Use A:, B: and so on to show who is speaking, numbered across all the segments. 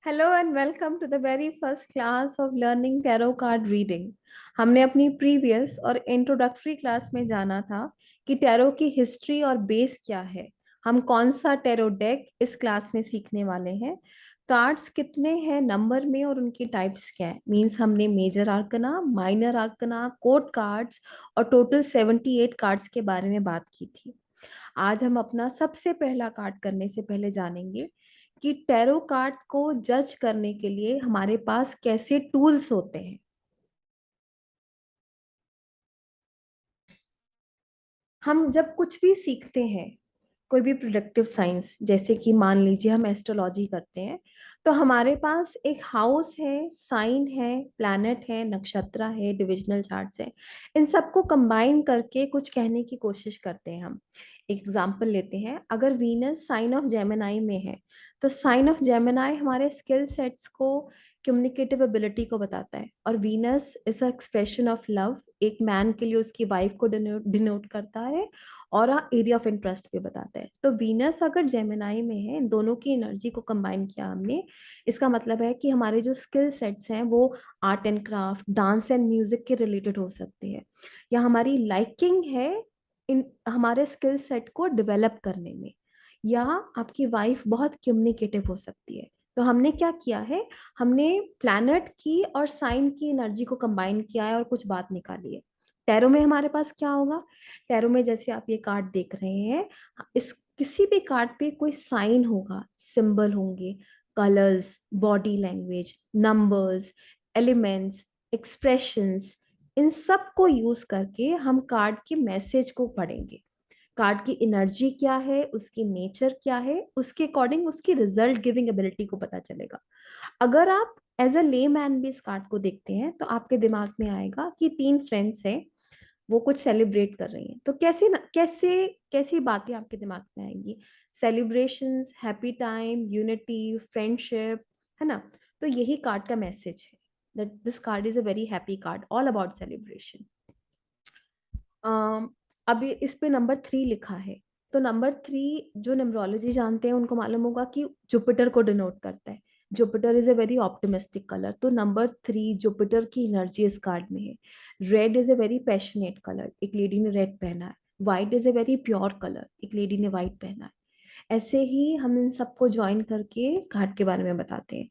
A: Hello and welcome to the very first class of learning tarot card reading. हमने अपनी previous और introductory class में जाना था कि टैरो की हिस्ट्री और बेस क्या है। हम कौन सा टैरो डेक इस क्लास में सीखने वाले हैं। कार्ड्स कितने हैं नंबर में और उनकी टाइप्स क्या है। मींस हमने major arcana, minor arcana, court cards और टोटल 78 कार्ड्स के बारे में बात की थी। आज हम अपना सबसे पहला कार्ड करने से पहले जानेंगे कि टैरो कार्ड को जज करने के लिए हमारे पास कैसे टूल्स होते हैं। हम जब कुछ भी सीखते हैं, कोई भी प्रोडक्टिव साइंस, जैसे कि मान लीजिए हम एस्ट्रोलॉजी करते हैं, तो हमारे पास एक हाउस है, साइन है, प्लैनेट है, नक्षत्र है, डिविजनल चार्ट्स है। इन सबको कंबाइन करके कुछ कहने की कोशिश करते हैं हम। एक एग्जांपल लेते हैं, अगर वीनस साइन ऑफ जेमिनाई में है, तो साइन ऑफ जेमिनाई हमारे स्किल सेट्स को, कम्युनिकेटिव एबिलिटी को बताता है। और Venus is a expression of love, एक मैन के लिए उसकी वाइफ को डिनोट करता है, और एरिया ऑफ इंटरेस्ट भी बताता है। तो वीनस अगर जेमिनाई में है, इन दोनों की एनर्जी को कंबाइन किया हमने, इसका मतलब है कि हमारे जो स्किल सेट्स हैं वो art and craft, dance and music के रिलेटेड हो सकते हैं, या हमारी लाइकिंग है इन हमारे स्किल सेट को डेवलप करने में, या आपकी वाइफ बहुत कम्युनिकेटिव हो सकती है। तो हमने क्या किया है, हमने प्लैनेट की और साइन की एनर्जी को कंबाइन किया है और कुछ बात निकाली है। टैरो में हमारे पास क्या होगा, टैरो में जैसे आप ये कार्ड देख रहे हैं, इस किसी भी कार्ड पे कोई साइन होगा, सिंबल होंगे, colours, body language, numbers, elements, expressions, इन सब को यूज करके हम कार्ड के मैसेज को पढ़ेंगे। कार्ड की एनर्जी क्या है, उसकी नेचर क्या है, उसके अकॉर्डिंग उसकी रिजल्ट गिविंग एबिलिटी को पता चलेगा। अगर आप एज अ ले मैन भी इस कार्ड को देखते हैं, तो आपके दिमाग में आएगा कि तीन फ्रेंड्स हैं, वो कुछ सेलिब्रेट कर रही हैं। तो कैसे कैसी बातें आपके दिमाग में आएंगी, celebrations, happy time, unity, friendship, है ना। तो यही कार्ड का मैसेज है, that this card is a very happy card, all about celebration. अभी इस पे नंबर 3 लिखा है, तो नंबर 3 जो न्यूमरोलॉजी जानते हैं उनको मालूम होगा कि जुपिटर को डिनोट करता है। Jupiter is a very optimistic colour, तो नंबर 3 जुपिटर की एनर्जी इस कार्ड में है। Red is a very passionate colour, एक लेडी ने रेड पहना है। White is a very pure colour, एक लेडी ने व्हाइट पहना है। ऐसे ही हम इन सबको ज्वाइन करके कार्ड के बारे में बताते हैं।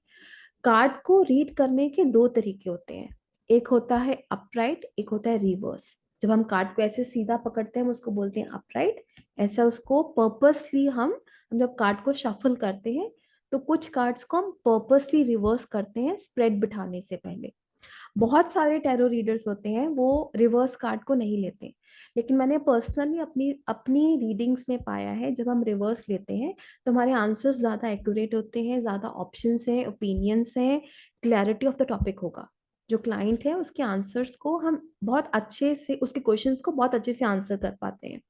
A: कार्ड को रीड करने के दो तरीके होते हैं, एक होता है अपराइट, एक होता है रिवर्स। जब हम कार्ड को ऐसे सीधा पकड़ते हैं हम उसको बोलते हैं अपराइट। ऐसा उसको पर्पसली हम जब कार्ड को शफल करते हैं, तो कुछ कार्ड्स को हम पर्पसली रिवर्स करते हैं स्प्रेड बिठाने से पहले। बहुत सारे टैरो रीडर्स होते हैं वो रिवर्स कार्ड को नहीं लेते, लेकिन मैंने पर्सनली अपनी अपनी रीडिंग्स में पाया है, जब हम रिवर्स लेते हैं तो हमारे आंसर्स ज़्यादा एक्यूरेट होते हैं, ज़्यादा ऑप्शंस हैं, ओपिनियंस हैं, क्लैरिटी ऑफ द टॉपिक होगा। जो क्लाइंट है उसके आंसर्स को हम बहुत अच्छे से, उसके क्वेश्चंस को बहुत अच्छे से आंसर कर पाते हैं।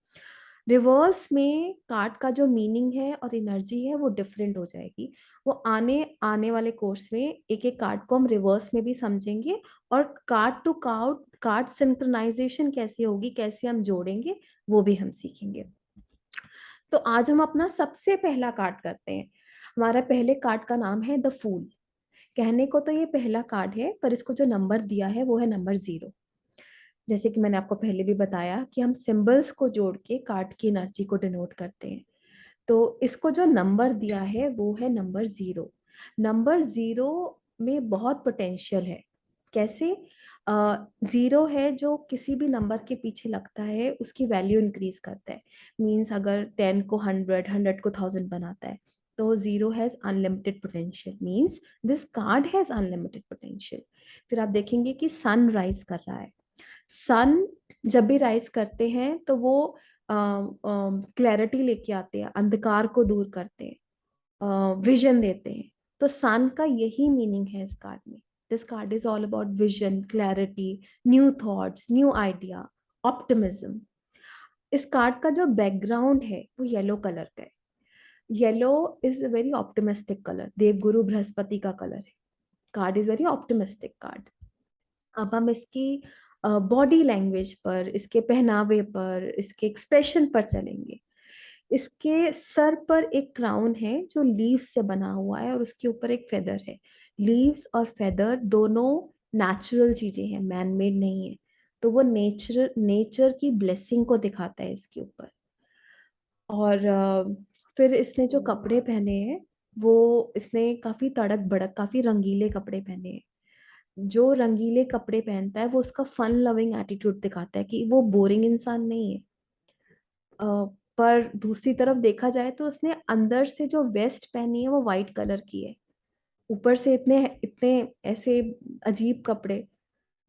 A: रिवर्स में कार्ड का जो मीनिंग है और एनर्जी है वो डिफरेंट हो जाएगी। वो आने आने वाले कोर्स में एक एक कार्ड को हम रिवर्स में भी समझेंगे, और card to card card synchronisation कैसे होगी, कैसे हम जोड़ेंगे, वो भी हम सीखेंगे। तो आज हम अपना सबसे पहला कार्ड करते हैं। हमारा पहले कार्ड का नाम है द फूल। कहने को तो ये पहला कार्ड है, पर इसको जो नंबर दिया है वो है नंबर 0। जैसे कि मैंने आपको पहले भी बताया कि हम सिंबल्स को जोड़ के कार्ड की एनर्जी को डिनोट करते हैं। तो इसको जो नंबर दिया है वो है नंबर 0। नंबर 0 में बहुत पोटेंशियल है। कैसे? 0 है जो किसी भी नंबर के पीछे लगता है उसकी वैल्यू इंक्रीज करता है। मीन्स अगर 10 को 100, 100 को 1000 बनाता है, तो 0 has unlimited potential, means this card has unlimited potential. फिर आप देखेंगे कि सन राइज कर रहा है। सन जब भी राइज करते हैं तो वो क्लैरिटी लेके आते हैं, अंधकार को दूर करते हैं, विजन देते हैं। तो सन का यही मीनिंग है इस कार्ड में। This card is all about vision, clarity, new thoughts, new idea, optimism. इस कार्ड का जो बैकग्राउंड है वो येलो कलर का है। Yellow is a very optimistic colour, Devguru Brihaspati का कलर है। Card is very optimistic card. अब हम इसकी बॉडी लैंग्वेज पर, इसके पहनावे पर, इसके एक्सप्रेशन पर चलेंगे। इसके सर पर एक क्राउन है जो लीव्स से बना हुआ है और उसके ऊपर एक फेदर है। लीव्स और फेदर दोनों नेचुरल चीजें हैं, मैन मेड नहीं है। तो वो नेचर नेचर की ब्लेसिंग को दिखाता है इसके ऊपर। और फिर इसने जो कपड़े पहने हैं, वो इसने काफी तड़क भड़क काफी रंगीले कपड़े पहने हैं। जो रंगीले कपड़े पहनता है वो उसका फन लविंग एटीट्यूड दिखाता है कि वो बोरिंग इंसान नहीं है। अ, पर दूसरी तरफ देखा जाए तो उसने अंदर से जो वेस्ट पहनी है वो वाइट कलर की है। ऊपर से इतने इतने ऐसे अजीब कपड़े,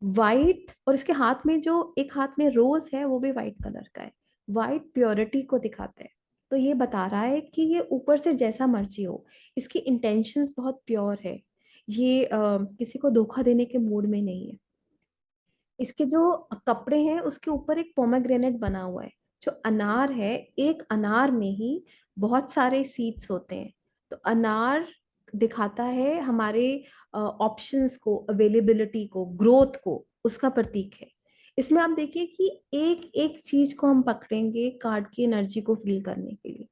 A: वाइट। और इसके हाथ में जो एक हाथ में रोज है वो भी वाइट कलर का है। वाइट प्योरिटी को दिखाता है। तो ये बता रहा है कि ये ऊपर से जैसा मर्जी हो, इसकी इंटेंशंस बहुत प्योर है। ये किसी को धोखा देने के मूड में नहीं है। इसके जो कपड़े हैं उसके ऊपर एक पोमेग्रेनेट बना हुआ है। जो अनार है, एक अनार में ही बहुत सारे सीड्स होते हैं। तो अनार दिखाता है हमारे ऑप्शंस को, अवेलेबिलिटी को, ग्रोथ को, उसका प्रतीक है। इसमें आप देखिए कि एक एक चीज को हम पकड़ेंगे कार्ड की एनर्जी को फील करने के लिए।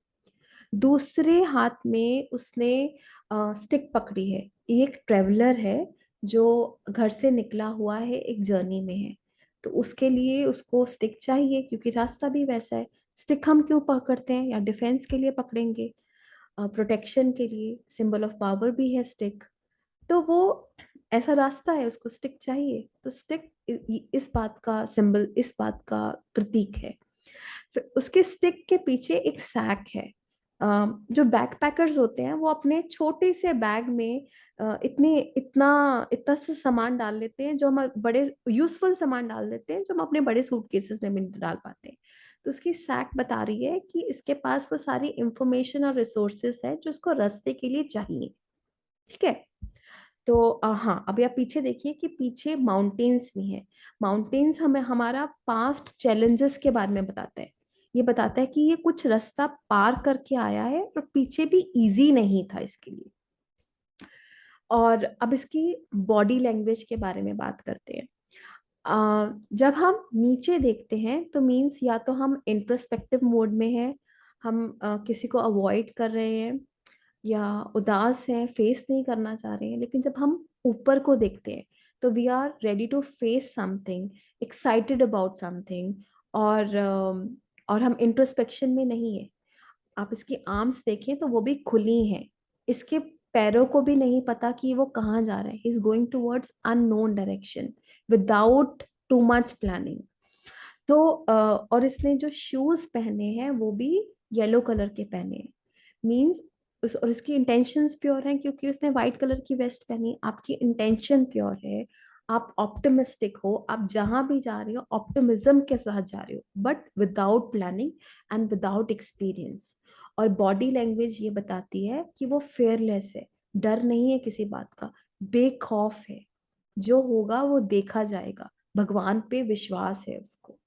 A: दूसरे हाथ में उसने स्टिक पकड़ी है। एक ट्रेवलर है जो घर से निकला हुआ है, एक जर्नी में है। तो उसके लिए उसको स्टिक चाहिए क्योंकि रास्ता भी वैसा है। स्टिक हम क्यों पकड़ते हैं? या डिफेंस के लिए पकड़ेंगे, प्रोटेक्शन के लिए, सिंबल ऑफ पावर भी है स्टिक। तो वो ऐसा रास्ता है, उसको स्टिक चाहिए। तो स्टिक इस बात का सिंबल, इस बात का प्रतीक है। फिर उसके स्टिक के पीछे एक सैक है। जो बैकपैकर्स होते हैं वो अपने छोटे से बैग में इतने इतना इतना सा सामान डाल लेते हैं, जो हम बड़े यूजफुल सामान डाल देते हैं जो हम अपने बड़े सूटकेसेस में भी नहीं डाल पाते हैं। तो उसकी सैक बता रही है कि इसके पास वो सारी इंफॉर्मेशन और रिसोर्सेस है जो उसको रास्ते के लिए चाहिए। ठीक है। तो हाँ, अभी आप पीछे देखिए कि पीछे माउंटेन्स भी हैं। माउंटेन्स हमें हमारा पास्ट चैलेंजेस के बारे में बताता है। ये बताता है कि ये कुछ रास्ता पार करके आया है और पीछे भी इजी नहीं था इसके लिए। और अब इसकी बॉडी लैंग्वेज के बारे में बात करते हैं। जब हम नीचे देखते हैं तो मीन्स या तो हम इंट्रोस्पेक्टिव मोड में हैं, हम किसी को अवॉइड कर रहे हैं, या उदास हैं, फेस नहीं करना चाह रहे हैं। लेकिन जब हम ऊपर को देखते हैं तो we are ready to face something, excited about something. और और हम इंट्रोस्पेक्शन में नहीं है। आप इसकी आर्म्स देखें तो वो भी खुली हैं। इसके पैरों को भी नहीं पता कि वो कहाँ जा रहा है। ही is going towards unknown direction without too much planning. तो और इसने जो शूज पहने हैं वो भी येलो कलर के पहने हैं। मीन्स और इसकी इंटेंशंस प्योर हैं क्योंकि उसने व्हाइट कलर की वेस्ट पहनी। आपकी इंटेंशन प्योर है, आप ऑप्टिमिस्टिक हो, आप जहां भी जा रहे हो ऑप्टिमिज्म के साथ जा रहे हो, but without planning and without experience. और बॉडी लैंग्वेज ये बताती है कि वो फेयरलेस है, डर नहीं है किसी बात का, बेखौफ है। जो होगा वो देखा जाएगा, भगवान पे विश्वास है उसको।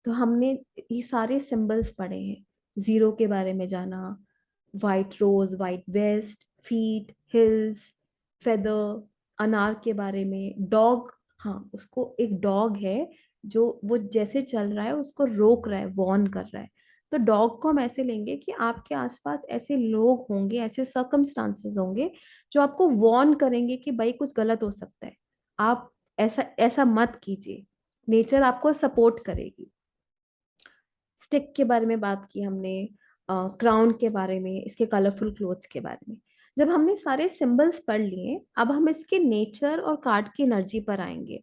A: तो हमने ये सारे सिंबल्स पढ़े हैं। जीरो के बारे में जाना, white rose, white west, feet, hills, feather, अनार के बारे में, डॉग। हाँ, उसको एक डॉग है जो वो जैसे चल रहा है उसको रोक रहा है, वॉर्न कर रहा है। तो डॉग को हम ऐसे लेंगे कि आपके आसपास ऐसे लोग होंगे, ऐसे सर्कमस्टांसेस होंगे जो आपको वॉर्न करेंगे कि भाई कुछ गलत हो सकता है, आप ऐसा ऐसा मत कीजिए। नेचर आपको सपोर्ट करेगी। स्टिक के बारे में बात की हमने, क्राउन के बारे में, इसके कलरफुल क्लोथ्स के बारे में। जब हमने सारे सिंबल्स पढ़ लिए, अब हम इसके नेचर और कार्ड की एनर्जी पर आएंगे।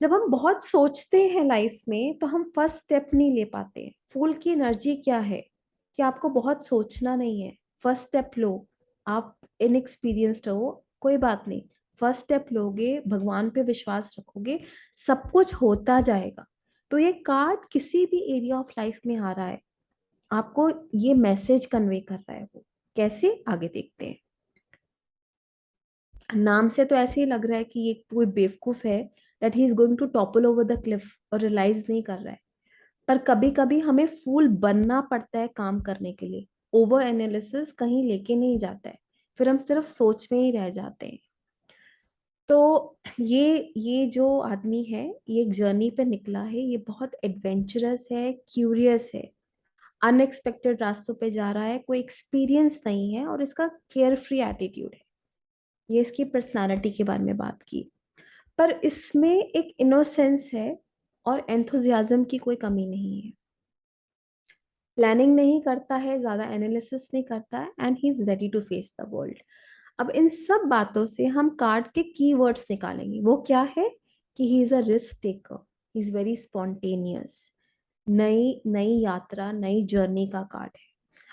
A: जब हम बहुत सोचते हैं लाइफ में तो हम फर्स्ट स्टेप नहीं ले पाते। फूल की एनर्जी क्या है कि आपको बहुत सोचना नहीं है, फर्स्ट स्टेप लो। आप इनएक्सपीरियंस्ड हो, कोई बात नहीं। फर्स्ट स्टेप लोगे, भगवान पे विश्वास रखोगे, सब कुछ होता जाएगा। तो ये कार्ड किसी भी एरिया ऑफ लाइफ में आ रहा है, आपको ये मैसेज कन्वे कर रहा है। वो कैसे, आगे देखते हैं। नाम से तो ऐसे ही लग रहा है कि ये कोई बेवकूफ है, that he is going to topple over the cliff, और रियलाइज नहीं कर रहा है। पर कभी कभी हमें फूल बनना पड़ता है काम करने के लिए। ओवर एनालिसिस कहीं लेके नहीं जाता है, फिर हम सिर्फ सोच में ही रह जाते हैं। तो ये जो आदमी है, ये एक जर्नी पे निकला है, ये बहुत एडवेंचरस है, क्यूरियस है। अनएक्सपेक्टेड रास्तों पे जा रहा है, कोई एक्सपीरियंस नहीं है और इसका केयर फ्री एटीट्यूड है। ये इसकी पर्सनालिटी के बारे में बात की। पर इसमें एक इनोसेंस है और एंथुजियाज्म की कोई कमी नहीं है। प्लानिंग नहीं करता है, ज्यादा एनालिसिस नहीं करता है, and he is ready to face the world. अब इन सब बातों से हम कार्ड के कीवर्ड्स निकालेंगे। वो क्या है कि he is a risk taker, he is very spontaneous. नई नई यात्रा, नई जर्नी का कार्ड है।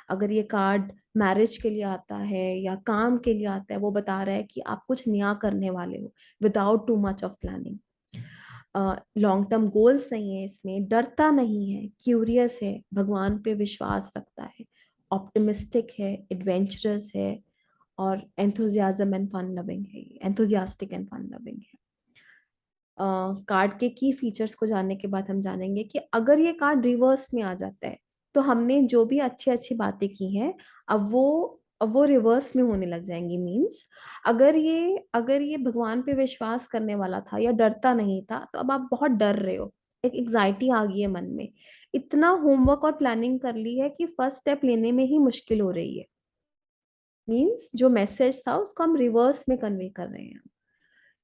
A: अगर ये कार्ड मैरिज के लिए आता है या काम के लिए आता है, वो बता रहा है कि आप कुछ नया करने वाले हो without too much of planning. Long term goals नहीं है इसमें, डरता नहीं है, क्यूरियस है, भगवान पे विश्वास रखता है, ऑप्टिमिस्टिक है, एडवेंचरस है, और एंथुजियाज्म एंड फन लविंग है, एंथुजियास्टिक एंड फन लविंग है। कार्ड के की फीचर्स को जानने के बाद हम जानेंगे कि अगर ये कार्ड रिवर्स में आ जाता है तो हमने जो भी अच्छी अच्छी बातें की हैं, अब वो रिवर्स में होने लग जाएंगी। मींस अगर ये भगवान पे विश्वास करने वाला था या डरता नहीं था, तो अब आप बहुत डर रहे हो, एक एग्जाइटी आ गई है मन में, इतना होमवर्क और प्लानिंग कर ली है कि फर्स्ट स्टेप लेने में ही मुश्किल हो रही है। मींस जो मैसेज था उसको हम रिवर्स में कन्वे कर रहे हैं।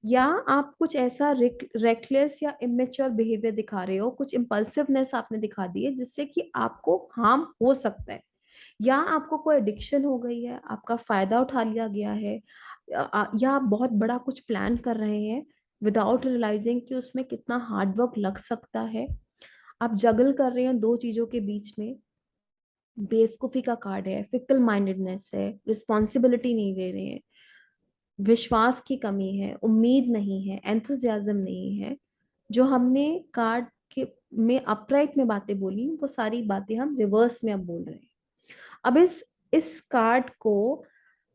A: या आप कुछ ऐसा रेकलेस या इमेच्योर बिहेवियर दिखा रहे हो, कुछ इम्पल्सिवनेस आपने दिखा दी है जिससे कि आपको हार्म हो सकता है। या आपको कोई एडिक्शन हो गई है, आपका फायदा उठा लिया गया है, या आप बहुत बड़ा कुछ प्लान कर रहे हैं विदाउट रियलाइजिंग कि उसमें कितना हार्ड वर्क लग सकता है। आप जगल कर रहे हैं दो चीजों के बीच में। बेवकूफी का कार्ड है, फिकल माइंडेडनेस है, रिस्पॉन्सिबिलिटी नहीं ले रहे हैं, विश्वास की कमी है, उम्मीद नहीं है, एंथुजियाज्म नहीं है। जो हमने कार्ड के में अपराइट में बातें बोली, वो सारी बातें हम रिवर्स में अब बोल रहे हैं। अब इस कार्ड को,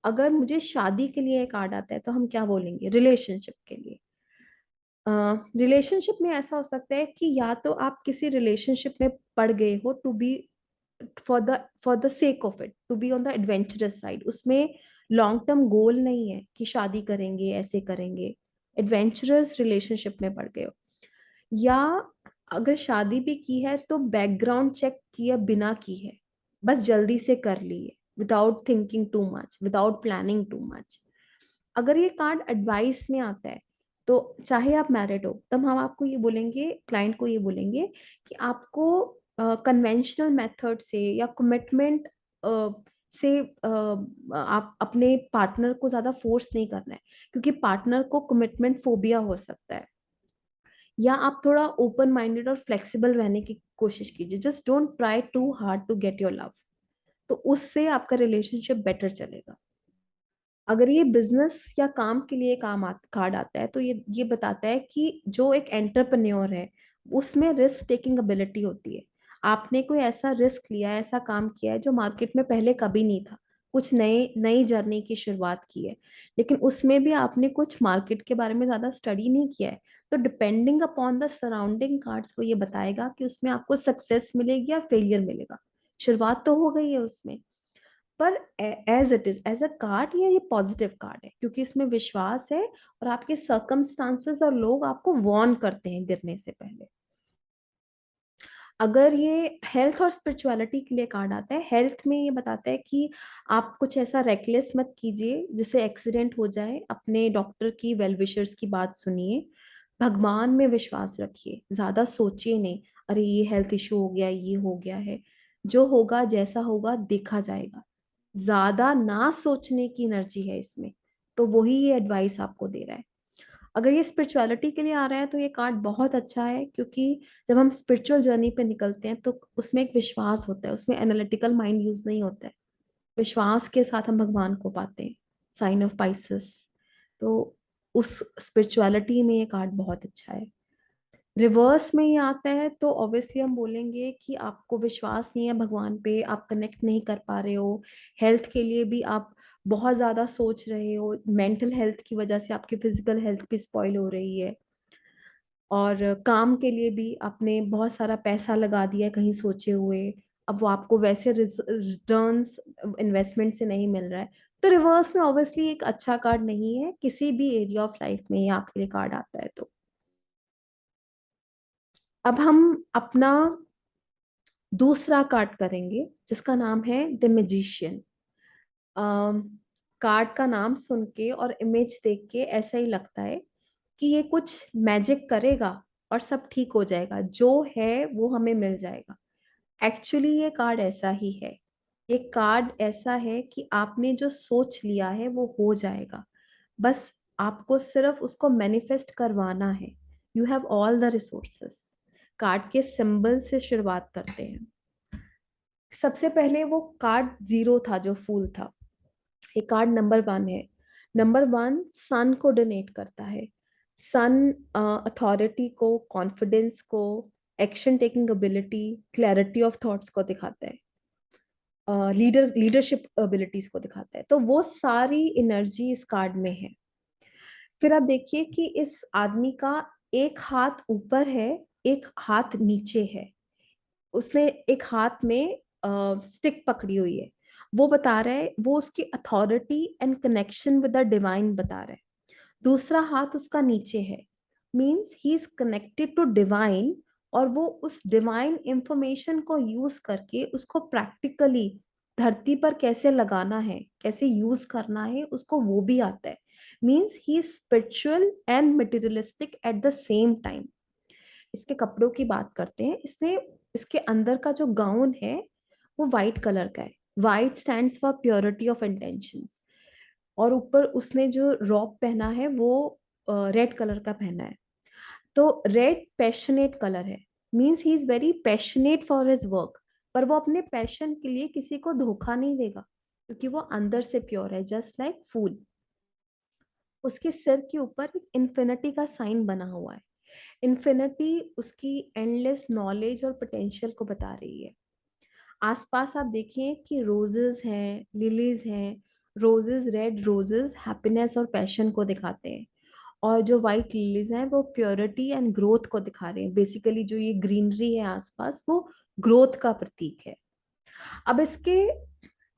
A: अगर मुझे शादी के लिए कार्ड आता है तो हम क्या बोलेंगे रिलेशनशिप के लिए? रिलेशनशिप में ऐसा हो सकता है कि या तो आप किसी रिलेशनशिप में पड़ गए हो to be for the sake of it, to be on the adventurous side. उसमें लॉन्ग टर्म गोल नहीं है कि शादी करेंगे ऐसे करेंगे, एडवेंचरस रिलेशनशिप में पड़ गए हो। या अगर शादी भी की है तो बैकग्राउंड चेक किया बिना की है, बस जल्दी से कर ली है, without thinking too much, without planning too much. अगर ये कार्ड एडवाइस में आता है, तो चाहे आप मैरिड हो, तब हम आपको ये बोलेंगे, क्लाइंट को ये बोलेंगे कि आपको कन्वेंशनल मेथड से या कमिटमेंट से आप अपने पार्टनर को ज्यादा फोर्स नहीं करना है, क्योंकि पार्टनर को कमिटमेंट फोबिया हो सकता है। या आप थोड़ा ओपन माइंडेड और फ्लेक्सिबल रहने की कोशिश कीजिए, just don't try too hard to get your love. तो उससे आपका रिलेशनशिप बेटर चलेगा। अगर ये बिजनेस या काम के लिए कार्ड आता है, तो ये बताता है कि जो एक एंटरप्रेन्योर है उसमें रिस्क टेकिंग एबिलिटी होती है। आपने कोई ऐसा रिस्क लिया है, ऐसा काम किया है जो मार्केट में पहले कभी नहीं था, कुछ नई नई जर्नी की शुरुआत की है, लेकिन उसमें भी आपने कुछ मार्केट के बारे में ज्यादा स्टडी नहीं किया है। तो depending upon the surrounding cards वो ये बताएगा कि उसमें आपको सक्सेस मिलेगी या फेलियर मिलेगा। शुरुआत तो हो गई है उसमें, पर as it is as a card ये पॉजिटिव कार्ड है, क्योंकि इसमें विश्वास है और आपके सर्कमस्टांसेस और लोग आपको वार्न करते हैं गिरने से पहले। अगर ये हेल्थ और स्पिरिचुअलिटी के लिए कार्ड आता है, हेल्थ में ये बताता है कि आप कुछ ऐसा रेकलेस मत कीजिए जिससे एक्सीडेंट हो जाए, अपने डॉक्टर की वेल विशर्स की बात सुनिए, भगवान में विश्वास रखिए, ज्यादा सोचिए नहीं, अरे ये हेल्थ इशू हो गया, ये हो गया है, जो होगा जैसा होगा देखा जाएगा। ज्यादा ना सोचने की एनर्जी है इसमें, तो वही ये एडवाइस आपको दे रहा है। अगर ये स्पिरिचुअलिटी के लिए आ रहा है तो ये कार्ड बहुत अच्छा है, क्योंकि जब हम स्पिरिचुअल जर्नी पे निकलते हैं तो उसमें एक विश्वास होता है, उसमें एनालिटिकल माइंड यूज नहीं होता है, विश्वास के साथ हम भगवान को पाते हैं। Sign of Pisces. तो उस स्पिरिचुअलिटी में ये कार्ड बहुत अच्छा है। रिवर्स में ये आता है तो ऑब्वियसली हम बोलेंगे कि आपको विश्वास नहीं है भगवान पे, आप कनेक्ट नहीं कर पा रहे हो, हेल्थ के लिए भी आप बहुत ज्यादा सोच रहे हो, मेंटल हेल्थ की वजह से आपकी फिजिकल हेल्थ भी स्पॉइल हो रही है, और काम के लिए भी आपने बहुत सारा पैसा लगा दिया कहीं सोचे हुए, अब वो आपको वैसे रिटर्न्स इन्वेस्टमेंट से नहीं मिल रहा है। तो रिवर्स में ऑब्वियसली एक अच्छा कार्ड नहीं है, किसी भी एरिया ऑफ लाइफ में ये आपके लिए कार्ड आता है तो। अब हम अपना दूसरा कार्ड करेंगे जिसका नाम है द मैजिशियन। कार्ड का नाम सुन के और इमेज देख के ऐसा ही लगता है कि ये कुछ मैजिक करेगा और सब ठीक हो जाएगा, जो है वो हमें मिल जाएगा। एक्चुअली ये कार्ड ऐसा ही है। ये कार्ड ऐसा है कि आपने जो सोच लिया है वो हो जाएगा, बस आपको सिर्फ उसको मैनिफेस्ट करवाना है। You have all the resources. Card के सिंबल से शुरुआत करते हैं। सबसे पहले वो कार्ड जीरो था जो फूल था। ये कार्ड नंबर वन है। नंबर वन सन को डोनेट करता है। सन अथॉरिटी को, कॉन्फिडेंस को, action taking ability, clarity of thoughts को दिखाता है, लीडरशिप एबिलिटीज को दिखाता है। तो वो सारी एनर्जी इस कार्ड में है। फिर आप देखिए कि इस आदमी का एक हाथ ऊपर है, एक हाथ नीचे है। उसने एक हाथ में स्टिक पकड़ी हुई है। वो बता रहा है, वो उसकी authority and connection with the divine बता रहा है। दूसरा हाथ उसका नीचे है, means he is connected to divine, और वो उस डिवाइन इंफॉर्मेशन को यूज करके उसको प्रैक्टिकली धरती पर कैसे लगाना है, कैसे यूज करना है, उसको वो भी आता है। Means he is spiritual and materialistic at the same time. इसके कपड़ों की बात करते हैं। इसने, इसके अंदर का जो गाउन है वो वाइट कलर का है। White stands for purity of intentions. और ऊपर उसने जो रॉब पहना है वो रेड कलर का पहना है। तो रेड पैशनेट कलर है, means he is very passionate for his work. पर वो अपने पैशन के लिए किसी को धोखा नहीं देगा, क्योंकि वो अंदर से प्योर है, जस्ट लाइक फूल। उसके सिर के ऊपर एक इन्फिनिटी का साइन बना हुआ है। इन्फिनिटी उसकी एंडलेस नॉलेज और पोटेंशियल को बता रही है। आसपास आप देखिए कि रोजेस हैं, लिलीज हैं। रोजेस, रेड रोजेस हैप्पीनेस और पैशन को दिखाते हैं, और जो वाइट लिलीज हैं वो प्योरिटी एंड ग्रोथ को दिखा रहे हैं। बेसिकली जो ये ग्रीनरी है आसपास, वो ग्रोथ का प्रतीक है। अब इसके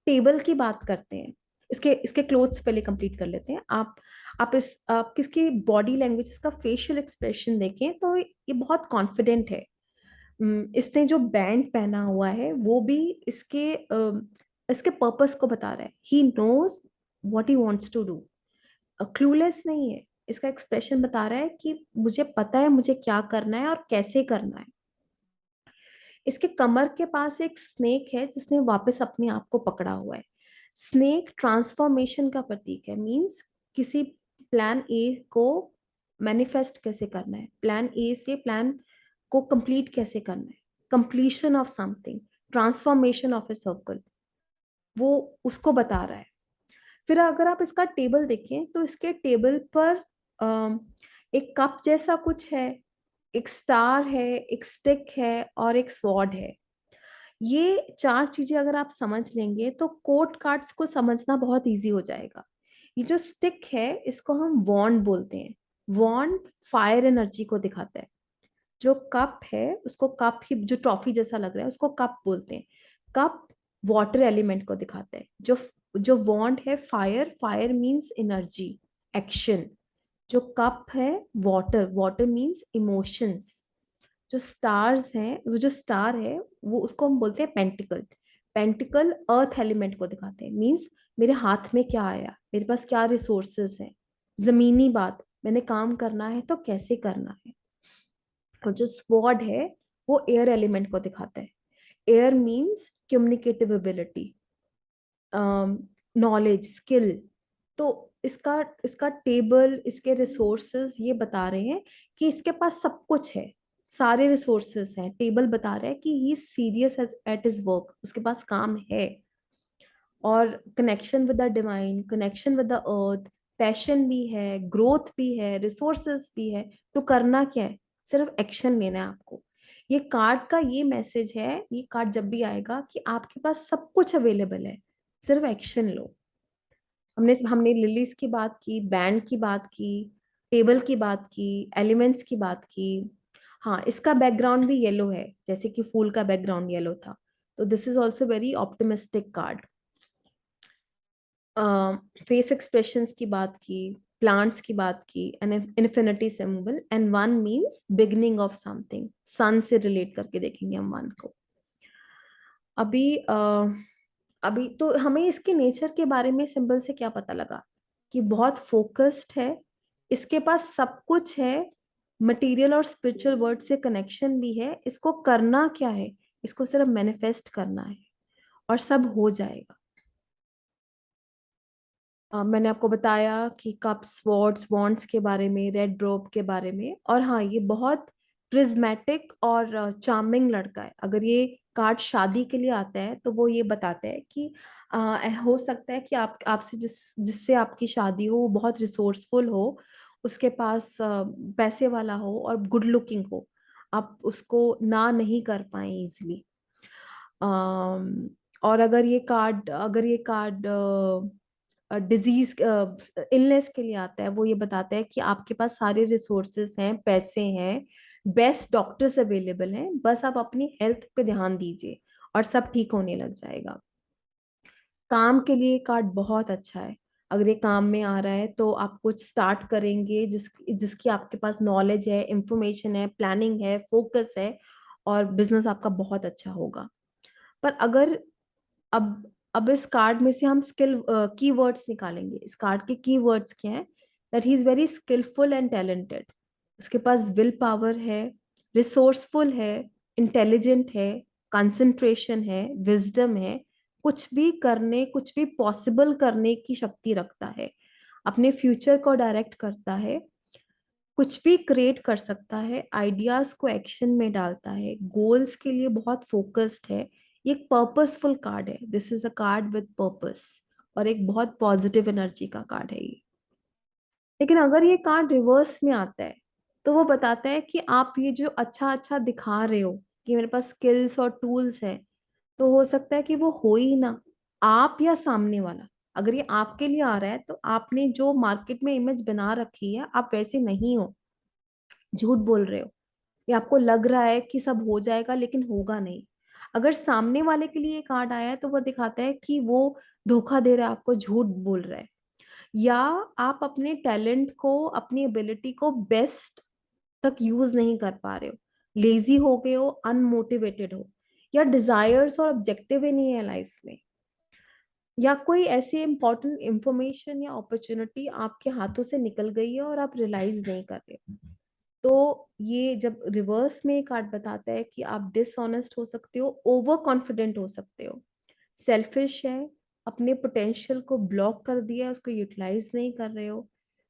A: टेबल की बात करते हैं। इसके इसके क्लोथ्स पहले कंप्लीट कर लेते हैं। आप किसकी बॉडी लैंग्वेज, इसका फेशियल एक्सप्रेशन देखें तो ये बहुत कॉन्फिडेंट है। इसने जो बैंड पहना हुआ है वो भी इसके पर्पस को बता रहा है। He knows what he wants to do. Clueless नहीं है। इसका एक्सप्रेशन बता रहा है कि मुझे पता है मुझे क्या करना है और कैसे करना है। इसके कमर के पास एक स्नेक है जिसने वापस अपने आप को पकड़ा हुआ है। स्नेक ट्रांसफॉर्मेशन का प्रतीक है, मींस किसी प्लान ए को मैनिफेस्ट कैसे करना है, प्लान ए से प्लान को कंप्लीट कैसे करना है, completion of something, transformation of a circle, वो उसको बता रहा है। फिर अगर आप इसका टेबल देखें तो इसके टेबल पर एक कप जैसा कुछ है, एक स्टार है, एक स्टिक है और एक स्वॉर्ड है। ये चार चीजें अगर आप समझ लेंगे तो कोड कार्ड्स को समझना बहुत इजी हो जाएगा। ये जो स्टिक है इसको हम वॉन्ड बोलते हैं। वॉन्ड फायर एनर्जी को दिखाता है। जो कप है उसको कप ही, जो ट्रॉफी जैसा लग रहा है उसको कप बोलते हैं। कप वाटर एलिमेंट को दिखाता है। जो जो वॉन्ड है fire, fire means energy, action. जो कप है वाटर, वाटर मीन्स इमोशंस। जो स्टार्स हैं, वो जो स्टार है वो उसको हम बोलते हैं पेंटिकल। पेंटिकल अर्थ एलिमेंट को दिखाते हैं, मीन्स मेरे हाथ में क्या आया, मेरे पास क्या रिसोर्सेस हैं, जमीनी बात, मैंने काम करना है तो कैसे करना है। और जो स्वॉर्ड है वो एयर एलिमेंट को दिखाता है। Air means communicative ability, knowledge, skill. तो इसका इसका टेबल, इसके रिसोर्सेज ये बता रहे हैं कि इसके पास सब कुछ है, सारे रिसोर्सेज हैं। टेबल बता रहा है कि ही सीरियस एट हिज वर्क, उसके पास काम है। और connection with the divine, connection with the earth, passion भी है, ग्रोथ भी है, रिसोर्सेज भी है। तो करना क्या है, सिर्फ एक्शन लेना है आपको। ये कार्ड का ये मैसेज है, ये कार्ड जब भी आएगा कि आपके पास सब कुछ अवेलेबल है, सिर्फ एक्शन लो। हमने हमने लिलीज की बात की, बैंड की बात की, टेबल की बात की, एलिमेंट्स की बात की। हाँ, इसका बैकग्राउंड भी येलो है, जैसे कि फूल का बैकग्राउंड येलो था। तो this is also very optimistic card. Face expressions की बात की, प्लांट्स की बात की, an infinity symbol, and one means beginning of something. Sun से रिलेट करके देखेंगे हम वन को। अभी अभी तो हमें इसके नेचर के बारे में सिंबल से क्या पता लगा? कि बहुत फोकस्ड है, इसके पास सब कुछ है, मटेरियल और स्पिरिचुअल वर्ल्ड से कनेक्शन भी है, इसको करना क्या है? इसको सिर्फ मैनिफेस्ट करना है और सब हो जाएगा। मैंने आपको बताया कि कप्स, स्वॉर्ड्स, वॉन्ड्स के बारे में, रेड ड्रॉप के बारे में। और हाँ, ये बहुत प्रिज्मेटिक और चार्मिंग लड़का है। अगर ये कार्ड शादी के लिए आता है तो वो ये बताते हैं कि हो सकता है कि आप आपसे जिससे आपकी शादी हो वो बहुत रिसोर्सफुल हो, उसके पास पैसे वाला हो और गुड लुकिंग हो, आप उसको ना नहीं कर पाए इजिली। और अगर ये कार्ड डिजीज, इलनेस के लिए आता है, वो ये बताता है कि आपके पास सारे रिसोर्सेज हैं, पैसे हैं, बेस्ट डॉक्टर्स अवेलेबल हैं, बस आप अपनी हेल्थ पे ध्यान दीजिए और सब ठीक होने लग जाएगा। काम के लिए कार्ड बहुत अच्छा है। अगर ये काम में आ रहा है तो आप कुछ स्टार्ट करेंगे जिसकी आपके पास नॉलेज है, इंफॉर्मेशन है, प्लानिंग है, फोकस है, और बिजनेस आपका बहुत अच्छा होगा। पर अगर अब इस कार्ड में से हम स्किल कीवर्ड्स निकालेंगे। इस कार्ड के कीवर्ड्स क्या हैं? That he is very skilful and talented, उसके पास विल पावर है, रिसोर्सफुल है, इंटेलिजेंट है, कंसंट्रेशन है, विजडम है, कुछ भी पॉसिबल करने की शक्ति रखता है, अपने फ्यूचर को डायरेक्ट करता है, कुछ भी क्रिएट कर सकता है, आइडियाज को एक्शन में डालता है, गोल्स के लिए बहुत फोकस्ड है। ये एक पर्पसफुल कार्ड है, this is a card with purpose, और एक बहुत पॉजिटिव एनर्जी का कार्ड है ये। लेकिन अगर ये कार्ड रिवर्स में आता है तो वो बताता है कि आप ये जो अच्छा अच्छा दिखा रहे हो कि मेरे पास स्किल्स और टूल्स है, तो हो सकता है कि वो हो ही ना। आप या सामने वाला, अगर ये आपके लिए आ रहा है तो आपने जो मार्केट में इमेज बना रखी है, आप वैसे नहीं हो, झूठ बोल रहे हो, या आपको लग रहा है कि सब हो जाएगा लेकिन होगा नहीं। अगर सामने वाले के लिए कार्ड आया है तो वो दिखाता है कि वो धोखा दे रहा है आपको, झूठ बोल रहा है, या आप अपने टैलेंट को, अपनी एबिलिटी को बेस्ट तक यूज नहीं कर पा रहे हो, लेजी हो गए हो, अनमोटिवेटेड हो, या डिजायर्स और ऑब्जेक्टिव ही नहीं है लाइफ में, या कोई ऐसी इंपॉर्टेंट इंफॉर्मेशन या अपॉर्चुनिटी आपके हाथों से निकल गई है और आप रियलाइज नहीं कर रहे हो। तो ये जब रिवर्स में कार्ड बताता है कि आप डिसऑनेस्ट हो सकते हो, ओवर कॉन्फिडेंट हो सकते हो, सेल्फिश है, अपने पोटेंशियल को ब्लॉक कर दिया है, उसको यूटिलाइज नहीं कर रहे हो,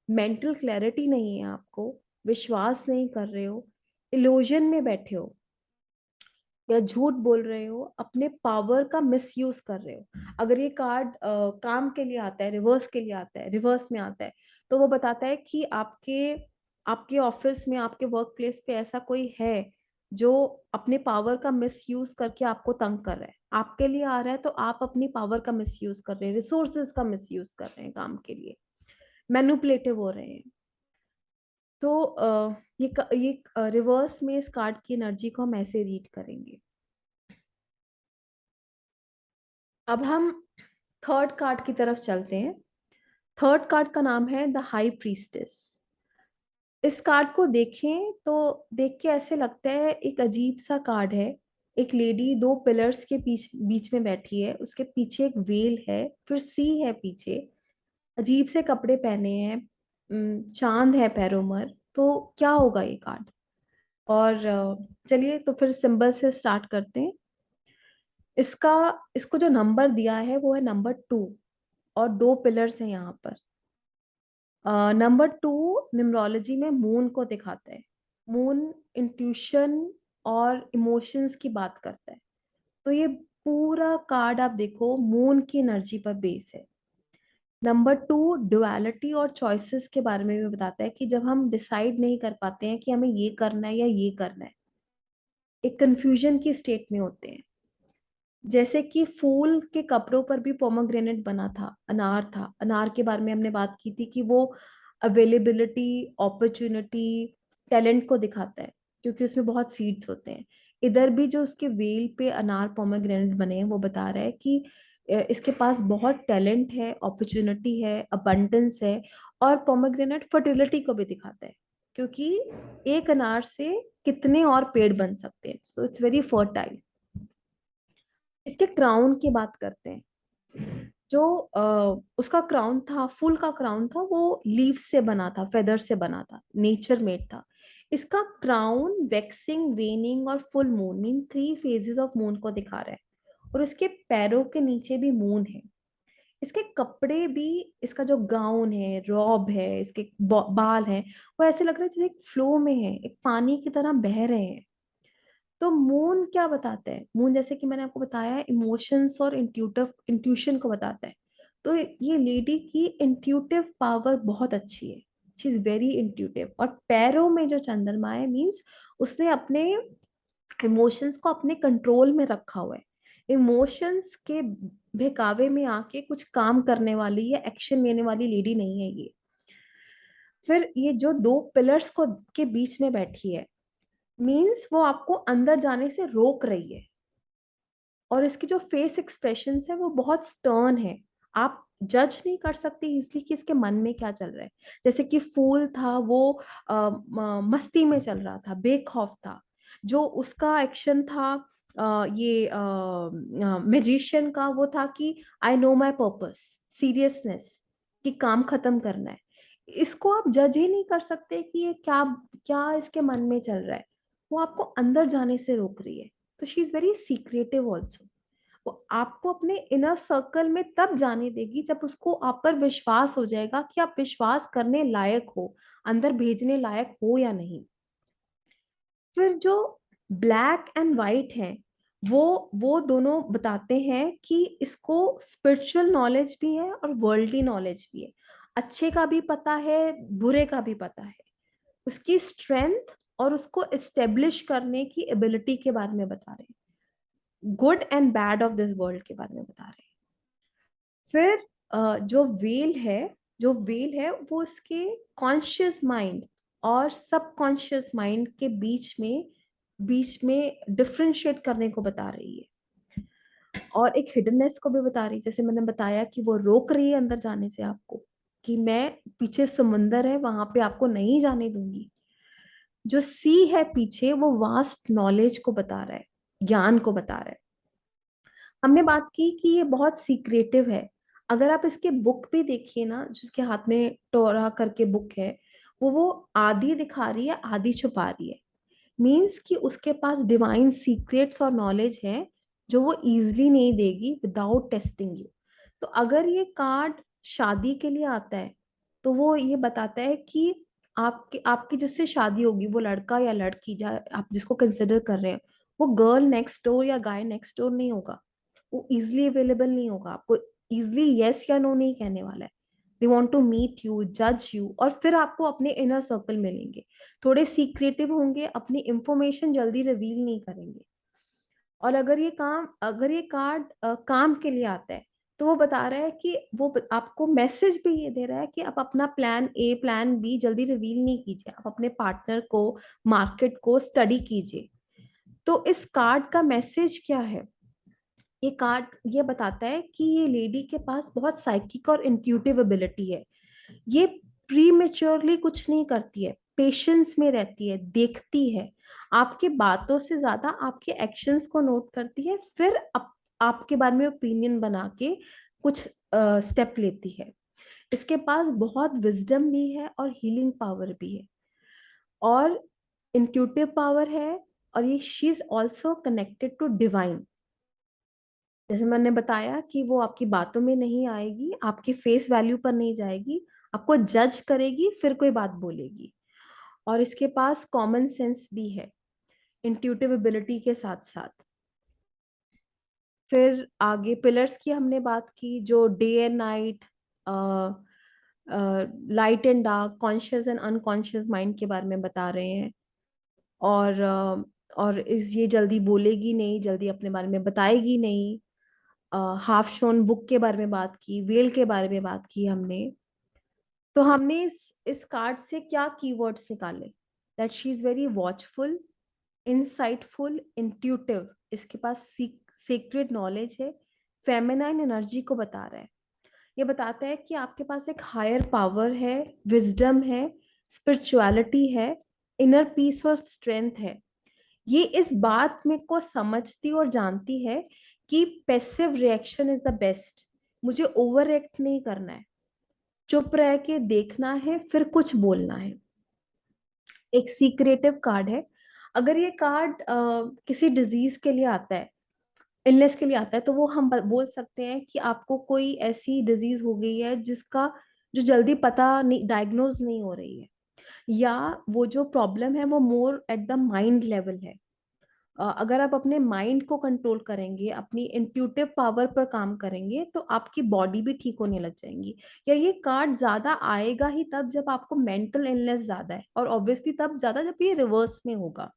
A: मेंटल क्लैरिटी नहीं है आपको, विश्वास नहीं कर रहे हो, इल्यूजन में बैठे हो, या झूठ बोल रहे हो, अपने पावर का मिसयूज कर रहे हो। अगर ये कार्ड काम के लिए आता है, रिवर्स के लिए आता है, रिवर्स में आता है, तो वो बताता है कि आपके आपके ऑफिस में, आपके वर्क प्लेस पे ऐसा कोई है जो अपने पावर का मिसयूज करके आपको तंग कर रहा है। आपके लिए आ रहा है तो आप अपनी पावर का मिसयूज कर रहे हैं, रिसोर्सेज का मिसयूज कर रहे हैं काम के लिए, मैनिपुलेटिव हो रहे हैं। तो ये रिवर्स में इस कार्ड की एनर्जी को हम ऐसे रीड करेंगे। अब हम थर्ड कार्ड की तरफ चलते हैं। थर्ड कार्ड का नाम है द हाई प्रीस्टेस। इस कार्ड को देखें तो देख के ऐसे लगता है एक अजीब सा कार्ड है। एक लेडी दो पिलर्स के बीच बीच में बैठी है, उसके पीछे एक वेल है, फिर सी है पीछे, अजीब से कपड़े पहने हैं, चांद है पैरों पर। तो क्या होगा ये कार्ड? और चलिए तो फिर सिंबल से स्टार्ट करते हैं। इसका इसको जो नंबर दिया है वो है नंबर 2, और दो पिलर्स हैं यहाँ पर। नंबर 2 न्यूमरोलॉजी में मून को दिखाता है। मून इंट्यूशन और इमोशंस की बात करता है। तो ये पूरा कार्ड आप देखो मून की एनर्जी पर बेस है। नंबर 2 डुअलिटी और चॉइसेस के बारे में भी बताता है कि जब हम डिसाइड नहीं कर पाते हैं कि हमें ये करना है या ये करना है, एक कंफ्यूजन की स्टेट में होते हैं। जैसे कि फूल के कपड़ों पर भी पोमोग्रेनेट बना था, अनार था, अनार के बारे में हमने बात की थी कि वो अवेलेबिलिटी, अपॉर्चुनिटी, टैलेंट को दिखाता है, क्योंकि उसमें बहुत सीड्स होते हैं। इधर भी जो उसके वेल पे अनार पोमोग्रेनेट बने हैं वो बता रहा है कि इसके पास बहुत टैलेंट है, अपॉर्चुनिटी है, अबंडेंस है। और पोमोग्रेनेट फर्टिलिटी को भी दिखाता है, क्योंकि एक अनार से कितने और पेड़ बन सकते हैं, सो इट्स वेरी फर्टाइल। इसके क्राउन की बात करते हैं। जो उसका क्राउन था, फूल का क्राउन था, वो लीव से बना था, फेदर से बना था, नेचर मेड था। इसका क्राउन वैक्सिंग, वेनिंग और full moon mean 3 phases of moon को दिखा रहा है। और उसके पैरों के नीचे भी मून है। इसके कपड़े भी, इसका जो गाउन है, रॉब है, इसके बाल है, वो ऐसे लग रहा है जैसे एक फ्लो में है, एक पानी की तरह बह रहे हैं। तो मून क्या बताता है? मून जैसे कि मैंने आपको बताया, इमोशंस और इंट्यूशन को बताता है। तो ये लेडी की इंट्यूटिव पावर बहुत अच्छी है। She is very intuitive. और पैरों में जो चंद्रमा है मीन्स उसने अपने इमोशंस को अपने कंट्रोल में रखा हुआ है। इमोशंस के बहकावे में आके कुछ काम करने वाली या एक्शन लेने वाली लेडी नहीं है ये। फिर ये जो दो पिलर्स को के बीच में बैठी है मीन्स वो आपको अंदर जाने से रोक रही है। और इसकी जो फेस एक्सप्रेशन है वो बहुत स्टर्न है। आप जज नहीं कर सकते इसलिए कि इसके मन में क्या चल रहा है। जैसे कि फूल था वो मस्ती में चल रहा था, बेखौफ था। जो उसका एक्शन था ये मैजिशियन का, वो था कि I know my purpose, seriousness, कि काम खत्म करना है। इसको आप जज ही नहीं कर सकते कि ये क्या क्या इसके मन में चल रहा है। वो आपको अंदर जाने से रोक रही है। तो she is very secretive also. वो आपको अपने इनर सर्कल में तब जाने देगी जब उसको आप पर विश्वास हो जाएगा कि आप विश्वास करने लायक हो, अंदर भेजने लायक हो या नहीं। फिर जो ब्लैक एंड वाइट है, वो दोनों बताते हैं कि इसको स्पिरिचुअल नॉलेज भी है और वर्ल्डली नॉलेज भी है। अच्छे का भी पता है, बुरे का भी पता है। उसकी स्ट्रेंथ और उसको एस्टेब्लिश करने की एबिलिटी के बारे में बता रहे हैं। Good and bad of this world के बारे में बता रहे हैं। फिर जो वेल है वो इसके कॉन्शियस माइंड और सबकॉन्शियस माइंड के बीच में डिफरेंशिएट करने को बता रही है। और एक हिडननेस को भी बता रही है। जैसे मैंने बताया कि वो रोक रही है अंदर जाने से आपको, कि मैं, पीछे समुंदर है वहां पे आपको नहीं जाने दूंगी। जो सी है पीछे, वो वास्ट नॉलेज को बता रहा है, ज्ञान को बता रहा है। हमने बात की कि ये बहुत सीक्रेटिव है। अगर आप इसके बुक भी देखिए ना, जिसके हाथ में टोरा करके बुक है, वो आधी दिखा रही है, आधी छुपा रही है। मीन्स कि उसके पास डिवाइन सीक्रेट्स और नॉलेज है जो वो इजिली नहीं देगी विदाउट टेस्टिंग यू। तो अगर ये कार्ड शादी के लिए आता है तो वो ये बताता है कि आपकी आपकी जिससे शादी होगी, वो लड़का या लड़की आप जिसको कंसिडर कर रहे हैं, वो गर्ल नेक्स्ट डोर या गाय नेक्स्ट डोर नहीं होगा। वो इजिली अवेलेबल नहीं होगा, आपको इजिली यस या नो नहीं कहने वाला है। They want to meet you, जज यू, और फिर आपको अपने इनर सर्कल मिलेंगे। थोड़े सीक्रेटिव होंगे, अपनी इंफॉर्मेशन जल्दी रिवील नहीं करेंगे। और अगर ये कार्ड काम के लिए आता है तो वो बता रहा है कि आपको मैसेज भी ये दे रहा है कि आप अपना प्लान ए, प्लान बी जल्दी रिवील नहीं कीजिए। आप अपने पार्टनर को, मार्केट को स्टडी कीजिए। तो इस कार्ड का मैसेज क्या है? ये कार्ड ये बताता है कि ये लेडी के पास बहुत साइकिक और इंट्यूटिव एबिलिटी है। ये प्री मेच्योरली कुछ नहीं करती है, पेशेंस में रहती है, देखती है। आपकी बातों से ज्यादा आपके एक्शंस को नोट करती है, फिर आपके बारे में ओपिनियन बना के कुछ स्टेप लेती है। इसके पास बहुत विजडम भी है और हीलिंग पावर भी है, और इंट्यूटिव पावर है। और ये she is also connected to divine. जैसे मैंने बताया कि वो आपकी बातों में नहीं आएगी, आपके फेस वैल्यू पर नहीं जाएगी, आपको जज करेगी फिर कोई बात बोलेगी। और इसके पास कॉमन सेंस भी है, इंट्यूटिव एबिलिटी के साथ साथ। फिर आगे पिलर्स की हमने बात की, जो day and night, light and dark, conscious and unconscious mind के बारे में बता रहे हैं। और ये जल्दी बोलेगी नहीं, जल्दी अपने बारे में बताएगी नहीं। हाफ शोन बुक के बारे में बात की, वेल के बारे में बात की हमने। तो हमने इस कार्ड से क्या कीवर्ड्स निकाले? That she is very watchful, insightful, intuitive. इसके पास सीक्रेट नॉलेज है, फेमिनाइन एनर्जी को बता रहा है। ये बताता है कि आपके पास एक हायर पावर है, विजडम है, स्पिरिचुअलिटी है, इनर पीस और स्ट्रेंथ है। ये इस बात में को समझती और जानती है कि passive reaction is the best. मुझे ओवर रिएक्ट नहीं करना है, चुप रह के देखना है, फिर कुछ बोलना है। एक सीक्रेटिव कार्ड है। अगर ये कार्ड किसी डिजीज के लिए आता है, इलनेस के लिए आता है, तो वो हम बोल सकते हैं कि आपको कोई ऐसी डिजीज हो गई है जिसका जो जल्दी पता नहीं, डायग्नोज नहीं हो रही है, या वो जो प्रॉब्लम है वो more at the mind level है। अगर आप अपने माइंड को कंट्रोल करेंगे, अपनी इंट्यूटिव पावर पर काम करेंगे, तो आपकी बॉडी भी ठीक होने लग जाएंगी। या ये कार्ड ज्यादा आएगा ही तब जब आपको मेंटल इलनेस ज्यादा है, और ऑब्वियसली तब ज्यादा जब ये रिवर्स में होगा।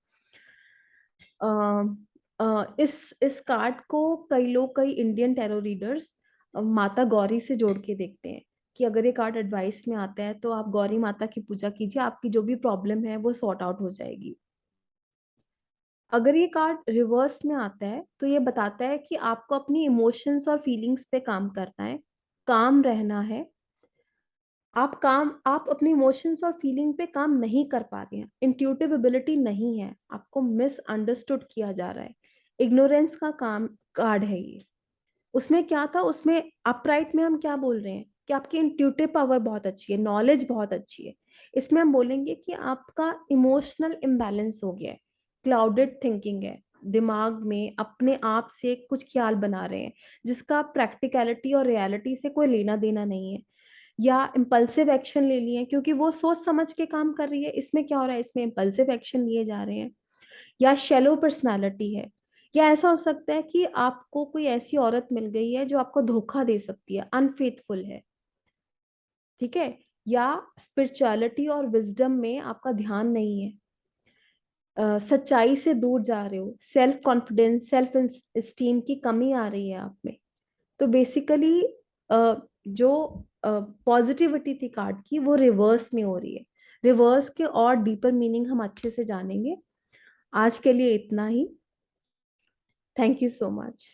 A: इस कार्ड को कई लोग, कई इंडियन टैरो रीडर्स माता गौरी से जोड़ के देखते हैं कि अगर ये कार्ड एडवाइस में आता है तो आप गौरी माता की पूजा कीजिए, आपकी जो भी प्रॉब्लम है वो सॉर्ट आउट हो जाएगी। अगर ये कार्ड रिवर्स में आता है तो ये बताता है कि आपको अपनी इमोशंस और फीलिंग्स पे काम करना है, काम रहना है। आप अपने इमोशंस और फीलिंग पे काम नहीं कर पा रहे हैं, इंट्यूटिव एबिलिटी नहीं है, आपको मिसअंडरस्टूड किया जा रहा है, इग्नोरेंस का काम कार्ड है ये। उसमें क्या था, उसमें अपराइट में हम क्या बोल रहे हैं कि आपकी इंट्यूटिव पावर बहुत अच्छी है, नॉलेज बहुत अच्छी है। इसमें हम बोलेंगे कि आपका इमोशनल इम्बैलेंस हो गया है, क्लाउडेड थिंकिंग है, दिमाग में अपने आप से कुछ ख्याल बना रहे हैं जिसका प्रैक्टिकलिटी और रियलिटी से कोई लेना देना नहीं है। या इम्पल्सिव एक्शन ले लिए क्योंकि वो सोच समझ के काम कर रही है, इसमें क्या हो रहा है, इसमें इम्पल्सिव एक्शन लिए जा रहे हैं। या शेलो पर्सनालिटी है। या ऐसा हो सकता है कि आपको कोई ऐसी औरत मिल गई है जो आपको धोखा दे सकती है, अनफेथफुल है, ठीक है। या स्पिरिचुअलिटी और विजडम में आपका ध्यान नहीं है, सच्चाई से दूर जा रहे हो, सेल्फ कॉन्फिडेंस, सेल्फ स्टीम की कमी आ रही है आप में। तो बेसिकली जो पॉजिटिविटी थी कार्ड की वो रिवर्स में हो रही है। रिवर्स के और डीपर मीनिंग हम अच्छे से जानेंगे। आज के लिए इतना ही। Thank you so much.